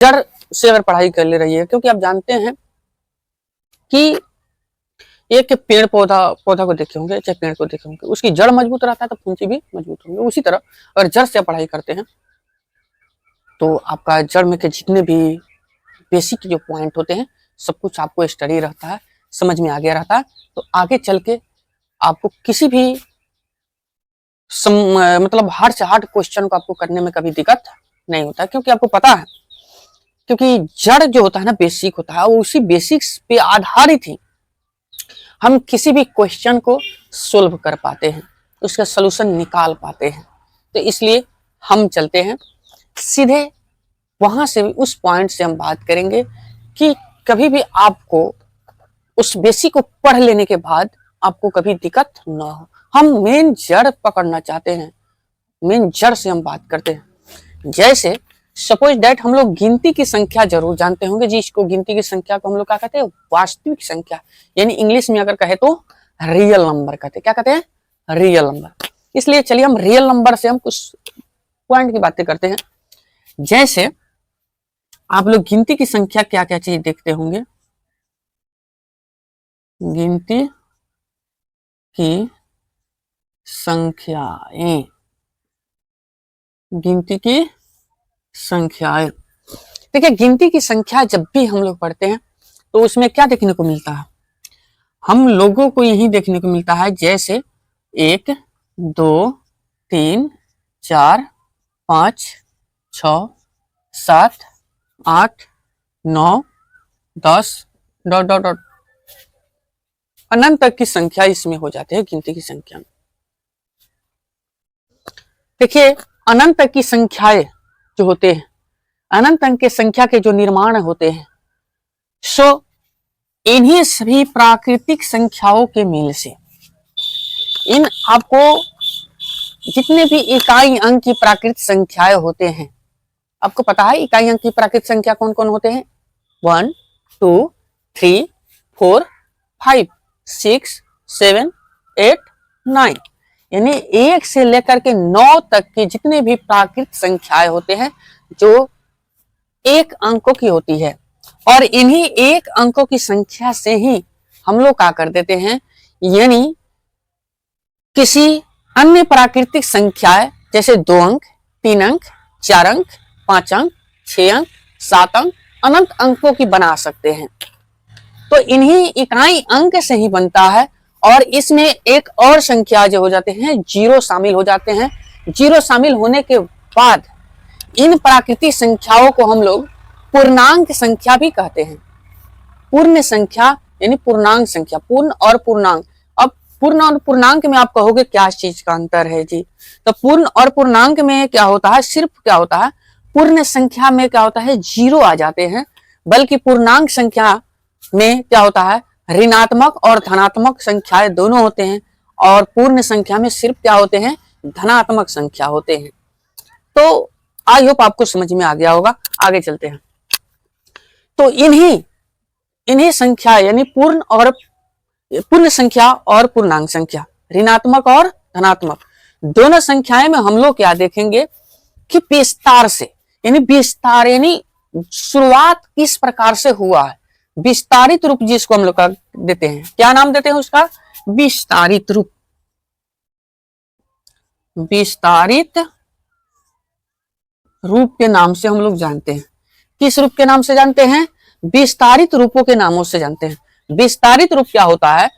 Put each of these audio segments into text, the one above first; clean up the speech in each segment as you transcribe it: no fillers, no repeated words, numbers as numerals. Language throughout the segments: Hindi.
जड़ से अगर पढ़ाई कर ले रही है, क्योंकि आप जानते हैं कि एक पेड़ पौधा को देखे होंगे, चाहे पेड़ को देखे होंगे, उसकी जड़ मजबूत रहता है तो फुंसी भी मजबूत होंगे। उसी तरह अगर जड़ से पढ़ाई करते हैं तो आपका जड़ में के जितने भी बेसिक जो पॉइंट होते हैं सब कुछ आपको स्टडी रहता है, समझ में आ गया रहता है। तो आगे चल के आपको किसी भी मतलब हार्ड से हार्ड क्वेश्चन को आपको करने में कभी दिक्कत नहीं होता है, क्योंकि आपको पता है, क्योंकि जड़ जो होता है ना, बेसिक होता है, वो उसी बेसिक्स पे आधारित ही हम किसी भी क्वेश्चन को सोल्व कर पाते हैं, उसका सलूशन निकाल पाते हैं। तो इसलिए हम चलते हैं सीधे वहां से, उस पॉइंट से हम बात करेंगे कि कभी भी आपको उस बेसिक को पढ़ लेने के बाद आपको कभी दिक्कत ना हो। हम मेन जड़ पकड़ना चाहते हैं, मेन जड़ से हम बात करते हैं। जैसे सपोज दैट हम लोग गिनती की संख्या जरूर जानते होंगे जी, इसको गिनती की संख्या को हम लोग क्या कहते हैं, वास्तविक संख्या, यानी इंग्लिश में अगर कहे तो रियल नंबर कहते हैं। क्या कहते हैं, रियल नंबर। इसलिए चलिए हम रियल नंबर से हम कुछ पॉइंट की बातें करते हैं। जैसे आप लोग गिनती की संख्या क्या क्या चीज देखते होंगे, गिनती की संख्याएं, गिनती की संख्याएं। देखिए गिनती की संख्या जब भी हम लोग पढ़ते हैं तो उसमें क्या देखने को मिलता है, हम लोगों को यही देखने को मिलता है, जैसे 1 2 3 4 5 6 7 8 9 10 डॉट डॉट डॉट अनंत तक की संख्या इसमें हो जाती है गिनती की संख्या में। देखिए अनंत तक की संख्याएं जो होते हैं, अनंत अंक के संख्या के जो निर्माण होते हैं, सो इन्हीं सभी प्राकृतिक संख्याओं के मेल से इन आपको जितने भी इकाई अंक की प्राकृतिक संख्याएं होते हैं, आपको पता है इकाई अंक की प्राकृतिक संख्या कौन कौन होते हैं, 1 2 3 4 5 6 7 8 9, यानी 1 से लेकर के 9 तक की जितने भी प्राकृतिक संख्याएं होते हैं जो एक अंकों की होती है, और इन्हीं एक अंकों की संख्या से ही हम लोग क्या कर देते हैं, यानी किसी अन्य प्राकृतिक संख्याएं जैसे 2 अंक 3 अंक 4 अंक 5 अंक 6 अंक 7 अंक अनंत अंकों की बना सकते हैं। तो इन्हीं इकाई अंक से ही बनता है, और इसमें एक और संख्या जो हो जाते हैं, जीरो शामिल हो जाते हैं। जीरो शामिल होने के बाद इन प्राकृतिक संख्याओं को हम लोग पूर्णांक संख्या भी कहते हैं। पूर्ण संख्या यानी पूर्णांक संख्या, पूर्ण और पूर्णांक। अब पूर्ण और पूर्णांक में आप कहोगे क्या चीज का अंतर है जी, तो पूर्ण और पूर्णांक में क्या होता है, सिर्फ क्या होता है, पूर्ण संख्या में क्या होता है, जीरो आ जाते हैं, बल्कि पूर्णांक संख्या में क्या होता है, ऋणात्मक और धनात्मक संख्याएं दोनों होते हैं, और पूर्ण संख्या में सिर्फ क्या होते हैं, धनात्मक संख्या होते हैं। तो आई होप आपको समझ में आ गया होगा। आगे चलते हैं। तो इन्हीं संख्या यानी पूर्ण संख्या और पूर्णांक संख्या, ऋणात्मक और धनात्मक दोनों संख्याएं में हम लोग क्या देखेंगे कि विस्तार से, यानी विस्तार यानी शुरुआत किस प्रकार से हुआ है, विस्तारित रूप जिसको हम लोग का देते हैं, क्या नाम देते हैं उसका, विस्तारित रूप। विस्तारित रूप के नाम से हम लोग जानते हैं। किस रूप के नाम से जानते हैं, विस्तारित रूपों के नामों से जानते हैं। विस्तारित रूप क्या होता है,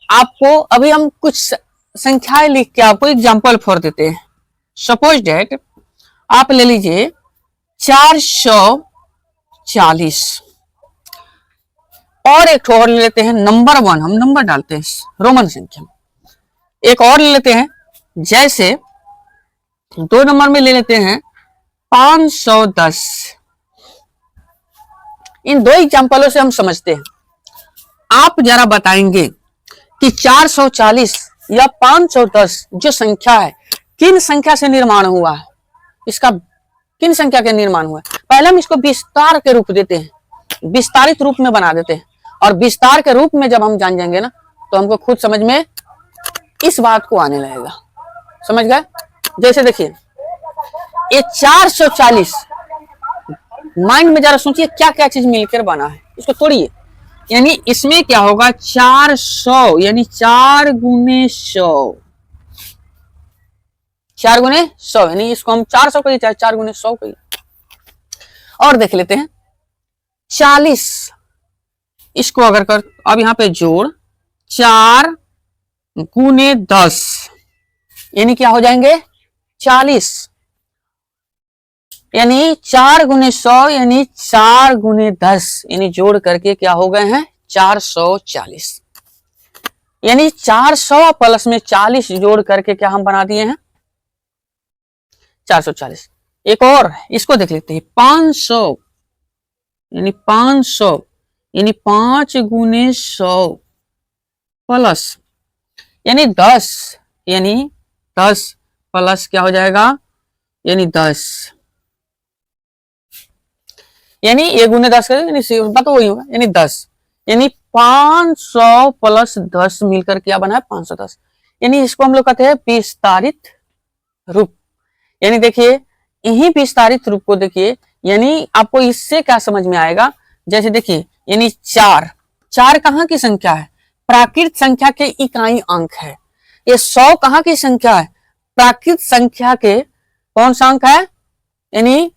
आपको अभी हम कुछ संख्याएं लिख के आपको एग्जांपल फॉर देते हैं। सपोज डेट आप ले लीजिए 440, और एक और ले लेते हैं नंबर 1, हम नंबर डालते हैं रोमन संख्या। एक और ले लेते हैं, जैसे 2 नंबर में ले लेते हैं 510। इन 2 एग्जांपलों से हम समझते हैं। आप जरा बताएंगे कि 440 या 510 जो संख्या है किन संख्या से निर्माण हुआ है, इसका किन संख्या के निर्माण हुआ है। पहले हम इसको विस्तार के रूप देते हैं, विस्तारित रूप में बना देते हैं, और विस्तार के रूप में जब हम जान जाएंगे ना तो हमको खुद समझ में इस बात को आने लगेगा। समझ गए। जैसे देखिए ये 440 माइंड में जरा सोचिए क्या क्या चीज मिलकर बना है, इसको तोड़िए। यानी इसमें क्या होगा 400, यानी 4 गुने 100, 4 गुने 100, यानी इसको हम 400 कहिए चाहे 4 गुने 100 कहिए। और देख लेते हैं 40, इसको अगर कर, अब यहां पे जोड़ 4 गुने 10, यानी क्या हो जाएंगे 40, यानी 4 गुने 100, यानी 4 गुने 10, यानी जोड़ करके क्या हो गए हैं 440, यानी 400 प्लस में 40 जोड़ करके क्या हम बना दिए हैं 440। एक और इसको देख लेते हैं 500, यानी 500, यानी 5 गुने 100 प्लस, यानी 10, यानी 10 प्लस क्या हो जाएगा, यानी 10, यानी 1 गुने 10 यानी बात तो वही होगा, यानी 10, यानी 500 प्लस 10 मिलकर क्या बना है 510, यानी इसको हम लोग कहते हैं विस्तारित रूप। यानी देखिए यही विस्तारित रूप को देखिए, यानी आपको इससे क्या समझ में आएगा, जैसे देखिए यानी 4 कहाँ की संख्या है, प्राकृत संख्या के इकाई अंक है। ये 100 कहाँ की संख्या है, प्राकृत संख्या के कौन सा अंक है, यानी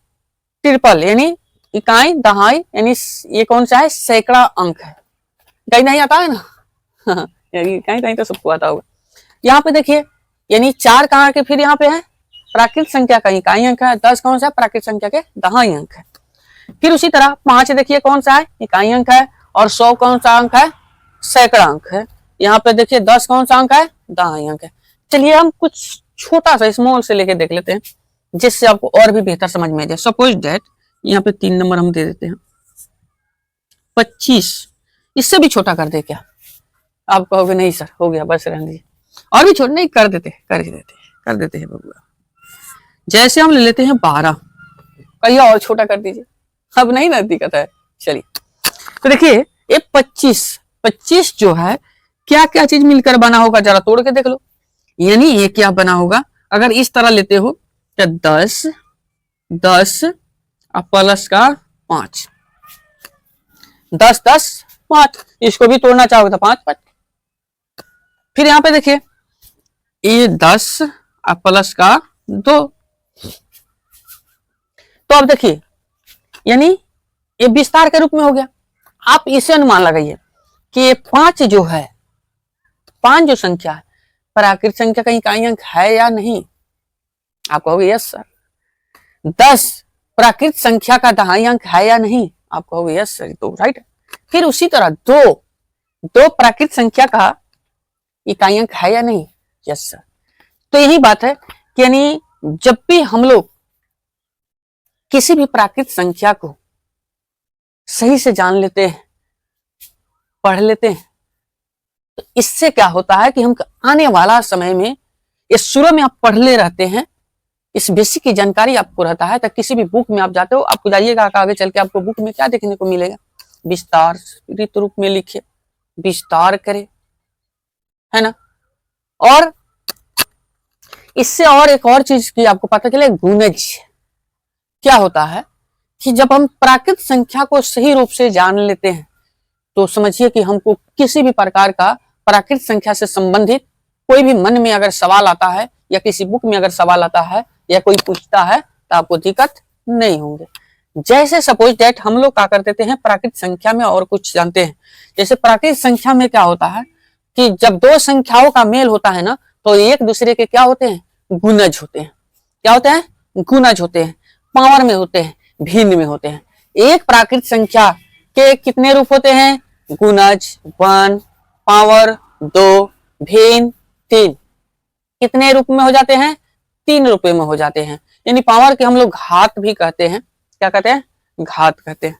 ट्रिपल, यानी इकाई दहाई, यानी ये कौन सा है सैकड़ा अंक है। कहीं नहीं आता है ना कहीं कहीं तो सबको आता होगा। यहाँ पे देखिए यानी 4 कहाँ के फिर यहाँ पे है प्राकृत संख्या का इकाई अंक है, 10 कौन सा है प्राकृत संख्या के दहाई अंक है। फिर उसी तरह 5 देखिए कौन सा है इकाई अंक है, और 100 कौन सा अंक है सैकड़ा अंक है। यहाँ पे देखिए 10 कौन सा अंक है दहाई अंक है। चलिए हम कुछ छोटा सा स्मॉल से लेके देख लेते हैं, जिससे आपको और भी बेहतर समझ में आ जाए। सपोज दैट यहाँ पे 3 नंबर हम दे देते हैं 25, इससे भी छोटा कर दे क्या, आप कहोगे नहीं सर हो गया बस रहने दीजिए, और भी छोटा नहीं कर देते हैं बबुआ। जैसे हम ले लेते हैं 12, कहिए और छोटा कर दीजिए, अब नहीं ना दिक्कत है। चलिए तो देखिए ये 25 जो है क्या क्या चीज मिलकर बना होगा जरा तोड़ के देख लो। यानी ये क्या बना होगा, अगर इस तरह लेते हो तो 10 प्लस का 5, 10 10 5, इसको भी तोड़ना चाहोगे तो 5 5। फिर यहां पे देखिए ये 10 प्लस का 2, तो अब देखिए यानी ये विस्तार के रूप में हो गया। आप इसे अनुमान लगाइए कि ये 5 जो है, 5 जो संख्या है प्राकृत संख्या का इकाई अंक है या नहीं, आप कहोगे यस सर। 10 प्राकृत संख्या का दहाई अंक है या नहीं, आप कहोगे यस सर, तो राइट। फिर उसी तरह 2 प्राकृत संख्या का इकाई अंक है या नहीं, यस सर। तो यही बात है कि यानी जब भी हम लोग किसी भी प्राकृत संख्या को सही से जान लेते हैं, पढ़ लेते हैं, तो इससे क्या होता है कि हम आने वाला समय में इस शुरू में आप पढ़ ले रहते हैं, इस बेसिक की जानकारी आपको रहता है, तो किसी भी बुक में आप जाते हो, आपको जाइएगा आगे चल के आपको बुक में क्या देखने को मिलेगा, विस्तारित रूप में लिखे, विस्तार करे, है ना। और इससे और एक और चीज की आपको पता चले, गुणज क्या होता है कि जब हम प्राकृत संख्या को सही रूप से जान लेते हैं तो समझिए कि हमको किसी भी प्रकार का प्राकृत संख्या से संबंधित कोई भी मन में अगर सवाल आता है या किसी बुक में अगर सवाल आता है या कोई पूछता है तो आपको दिक्कत नहीं होंगे। जैसे सपोज दैट हम लोग क्या कर देते हैं प्राकृत संख्या में और कुछ जानते हैं। जैसे प्राकृत संख्या में क्या होता है कि जब 2 संख्याओं का मेल होता है ना तो एक दूसरे के क्या होते हैं, गुणज होते हैं। क्या होते हैं, गुणज होते हैं, पावर में होते हैं, भिन्न में होते हैं। एक प्राकृत संख्या के कितने रूप होते हैं, गुणज 1, पावर 2, भिन्न 3। कितने रूप में हो जाते हैं, 3 रूप में हो जाते हैं। यानी पावर के हम लोग घात भी कहते हैं, क्या कहते हैं, घात कहते हैं।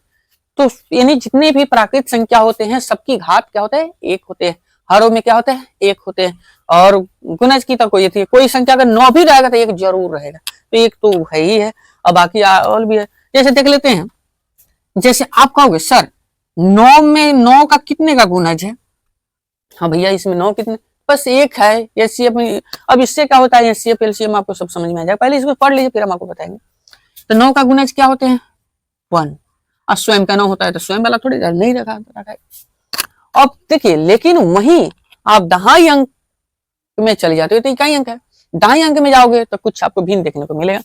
तो यानी जितने भी प्राकृत संख्या होते हैं सबकी घात क्या होते हैं, 1 होते हैं। हरों में क्या होते हैं, 1 होते हैं। और गुणज की तो कोई संख्या अगर 9 भी रहेगा तो 1 जरूर रहेगा, तो 1 तो है ही है, और बाकी और भी है। जैसे देख लेते हैं, जैसे आप कहोगे सर 9 में 9 का कितने का गुणज है, हाँ भैया इसमें 9 कितने, बस 1 है। एचसीएफ अब इससे क्या होता है, एचसीएफ एलसीएम आपको सब समझ में आ जाएगा, पहले इसको पढ़ लीजिए फिर हम आपको बताएंगे। तो 9 का गुणज क्या होते हैं, 1। और स्वयं का 9 होता है तो स्वयं वाला थोड़ी नहीं रखा है। अब देखिए, लेकिन वहीं आप दहाई अंक में चले जाते हो तो इकाई अंक है, दहाई अंक में जाओगे तो कुछ आपको भिन्न देखने को मिलेगा,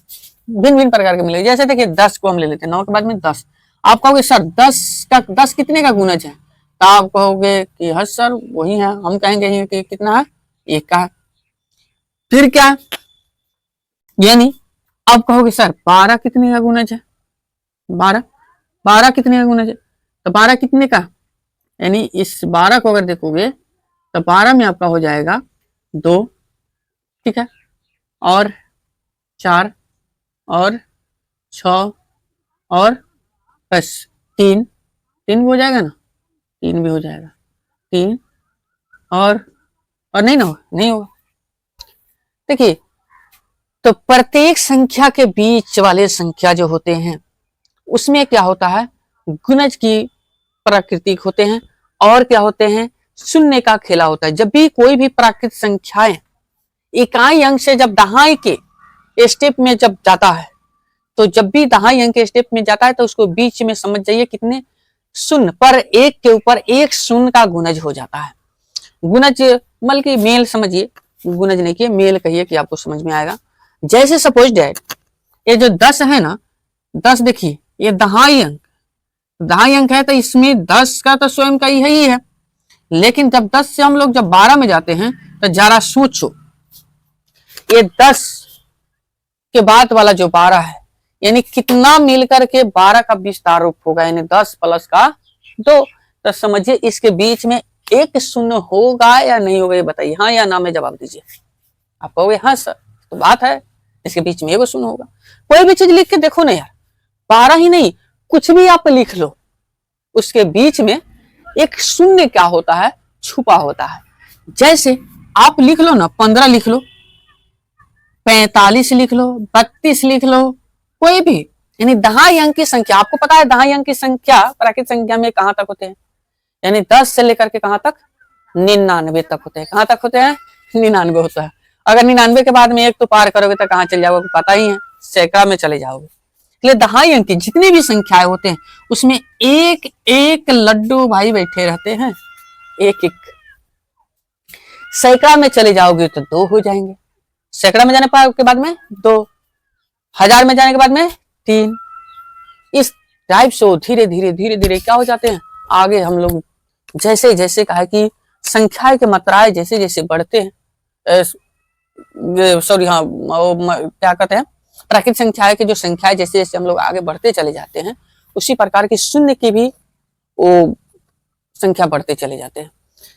भिन्न भिन्न प्रकार के मिलेगा। जैसे देखिए 10 को हम ले लेते हैं, 9 के बाद में 10। आप कहोगे सर 10 कितने का गुणज है, तो आप कहोगे कि हाँ सर वही है, हम कहेंगे कि कितना है, 1 का। फिर क्या, यानी आप कहोगे सर 12 कितने का गुणज है, 12 कितने का गुणज है, तो 12 कितने का, यानी इस 12 को अगर देखोगे तो 12 में आपका हो जाएगा 2, ठीक है, और 4 और 6 और बस 3 भी हो जाएगा ना, 3 भी हो जाएगा, 3 और नहीं ना, नहीं होगा। देखिए, तो प्रत्येक संख्या के बीच वाले संख्या जो होते हैं उसमें क्या होता है, गुणज की प्राकृतिक होते हैं, और क्या होते हैं, शून्य का खेला होता है। जब भी कोई भी प्राकृतिक संख्याएं इकाई अंक से जब दहाई के स्टेप में जब जाता है, तो जब भी दहाई अंक के स्टेप में जाता है तो उसको बीच में समझ जाइए कितने शून्य पर एक के ऊपर एक शून्य का गुणज हो जाता है। गुणज मतलब कि मेल समझिए, गुणज नहीं किए मेल कहिए कि आपको समझ में आएगा। जैसे सपोज डैट ये जो 10 है ना, 10 देखिए ये दहाई अंक है, तो इसमें 10 का तो स्वयं का यही है, लेकिन जब 10 से हम लोग जब 12 में जाते हैं तो जरा सोचो, ये 10 के बाद वाला जो 12 है यानी कितना मिलकर के 12 का विस्तार रूप होगा, यानी 10 प्लस का 2। तो समझिए इसके बीच में एक शून्य होगा या नहीं होगा, ये बताइए, हाँ या ना में जवाब दीजिए। आप कहोगे हाँ सर तो बात है, इसके बीच में एगो शून्य होगा। कोई भी चीज लिख के देखो ना यार, 12 ही नहीं कुछ भी आप लिख लो, उसके बीच में एक शून्य क्या होता है, छुपा होता है। जैसे आप लिख लो ना 15 लिख लो, 45 लिख लो, 32 लिख लो, कोई भी, यानी दहाई अंक की संख्या, आपको पता है दहाई अंक की संख्या प्राकृतिक संख्या में कहां तक होते हैं, यानी 10 से लेकर के कहां तक, 99 तक होते हैं। कहां तक होते हैं, 99 होता है। अगर 99 के बाद में 1 तो पार करोगे तो कहां चले जाओगे, पता ही है, सैकड़ा में चले जाओगे। इसलिए दहाई अंक की जितनी भी संख्याएं होते हैं उसमें एक एक लड्डू भाई बैठे रहते हैं, एक एक। सैकड़ा में चले जाओगे तो 2 हो जाएंगे, सैकड़ा में जाने के बाद में 2, 1000 में जाने के बाद में 3। इस टाइप से धीरे धीरे क्या हो जाते हैं आगे हम लोग। जैसे जैसे कहा कि संख्या की मात्राएं जैसे जैसे बढ़ते हैं, सॉरी हाँ क्या कहते हैं, प्राकृतिक संख्याएं की जो संख्याएं जैसे जैसे हम लोग आगे बढ़ते चले जाते हैं, उसी प्रकार की शून्य की भी वो संख्या बढ़ते चले जाते हैं।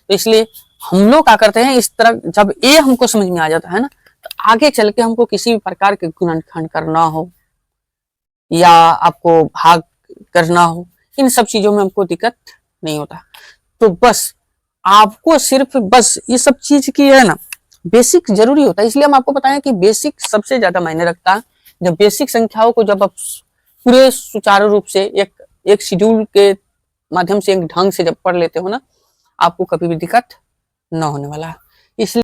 तो इसलिए हम लोग क्या करते हैं, इस तरह जब ये हमको समझ में आ जाता है ना, तो आगे चल के हमको किसी भी प्रकार के गुणनखंड करना हो या आपको भाग करना हो, इन सब चीजों में हमको दिक्कत नहीं होता। तो बस आपको सिर्फ बस ये सब चीज की है ना बेसिक जरूरी होता है। इसलिए हम आपको बताएं कि बेसिक सबसे ज्यादा मायने रखता है। जब बेसिक संख्याओं को जब आप पूरे सुचारू रूप से एक शेड्यूल के माध्यम से एक ढंग से जब पढ़ लेते हो ना, आपको कभी भी दिक्कत न होने वाला है।